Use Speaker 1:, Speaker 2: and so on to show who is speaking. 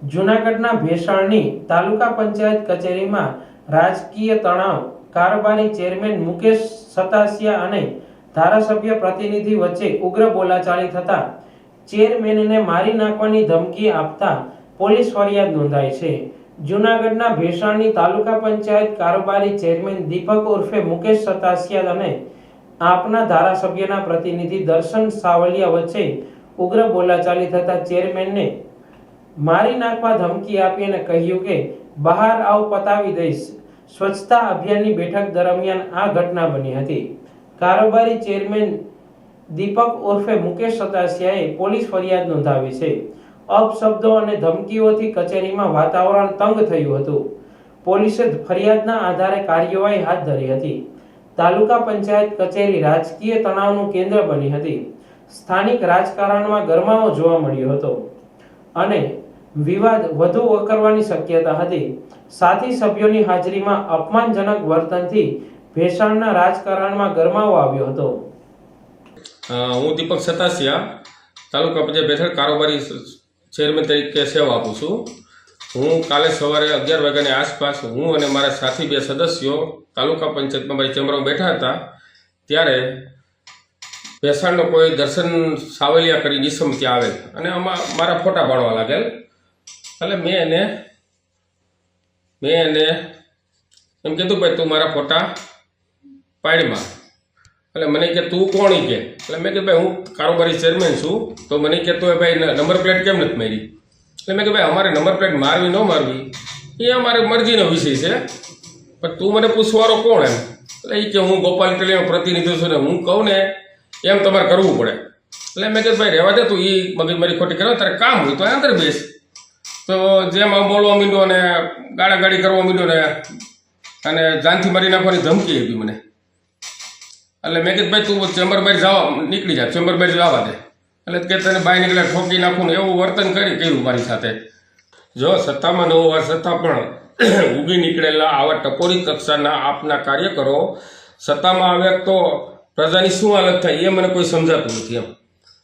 Speaker 1: જૂનાગઢના ભેસાણની તાલુકા પંચાયત કચેરીમાં રાજકીય તણાવ, કારોબારી ચેરમેન મુકેશ સતાસિયા અને ધારાસભ્ય પ્રતિનિધિ વચ્ચે ઉગ્ર બોલાચાલી થતા ચેરમેનને મારી નાખવાની ધમકી આપતા પોલીસ ફરિયાદ નોંધાઈ છે। જૂનાગઢના ભેસાણની તાલુકા પંચાયત કારોબારી ચેરમેન દીપક ઉર્ફે મુકેશ સતાસિયા અને આપના ધારાસભ્યના પ્રતિનિધિ દર્શન સાવલિયા વચ્ચે ઉગ્ર બોલાચાલી થતા ચેરમેનને મારી નાખવા ધમકી આપી અને કહ્યું કે બહાર આવ પતાવી દઈશ। સ્વચ્છતા અભિયાનની બેઠક દરમિયાન આ ઘટના બની હતી। કારોબારી ચેરમેન દીપક ઉર્ફે મુકેશ સતાસિયાએ પોલીસ ફરિયાદ નોંધાવી છે। અપશબ્દો અને ધમકીઓથી કચેરીમાં વાતાવરણ તંગ થયું હતું। પોલીસે ફરિયાદના આધારે કાર્યવાહી હાથ ધરી હતી। તાલુકા પંચાયત કચેરી રાજકીય તણાવનું કેન્દ્ર બની હતી। સ્થાનિક રાજકારણમાં ગરમાવો જોવા મળ્યો હતો અને વિવાદ વધુ વકરવાની શક્યતા હતી। સાથી સભ્યોની હાજરીમાં અપમાનજનક વર્તનથી ભેસાણના રાજકારણમાં ગરમાવો આવ્યો હતો।
Speaker 2: હું દીપક સતાસિયા તાલુકા પંચાયત ભેસાણ કારોબારી ચેરમેન તરીકે સેવા આપું છું। હું કાલે સવારે 11 વાગ્યાની આસપાસ હું અને મારા સાથી 2 સદસ્યો તાલુકા પંચાયતમાં મારી ચેમ્બરમાં બેઠા હતા। ત્યારે ભેસાણનો કોઈ દર્શન સાવલિયા કરી નિસમ ત્યાં આવેલ અને મારા ફોટા પાડવા લાગેલ। એટલે મેં એને એમ કીધું ભાઈ તું મારા ફોટા પાડમાં। એટલે મને કે તું કોણ કે? એટલે મેં કીધું ભાઈ હું કારોબારી ચેરમેન છું। તો મને કહેતો હોય ભાઈ નંબર પ્લેટ કેમ નથી મારી? એટલે મેં કે ભાઈ અમારે નંબર પ્લેટ મારવી ન મારવી એ અમારી મરજીનો વિષય છે, પણ તું મને પૂછવારો કોણ એમ? એટલે એ કે હું ગોપાલ ટેલિયાનો પ્રતિનિધિ છું ને હું કહું ને એમ તમારે કરવું પડે। એટલે મેં કીધું ભાઈ રહેવા દે તું એ મગજમારી ખોટી કરે, તારે કામ હોય તો અંદર બેસ। તો જેમ આમ બોલવા માંડ્યો અને ગાળાગાળી કરવા માંડ્યો ને અને જાનથી મારી નાખવાની ધમકી આપી મને। એટલે મેં કીધું ભાઈ તું ચેમ્બર બહાર જવા નીકળી જા, ચેમ્બર બહાર જવા દે। એટલે કે તને બહાર નીકળે ઠોકી નાખું ને એવું વર્તન કર્યું મારી સાથે। જો સત્તામાં ન હોવા છતાં પણ ઉગી નીકળેલા આવા ટકોરી કક્ષાના આપના કાર્યકરો સત્તામાં આવ્યા તો પ્રજાની શું હાલત થાય એ મને કોઈ સમજાતું નથી એમ।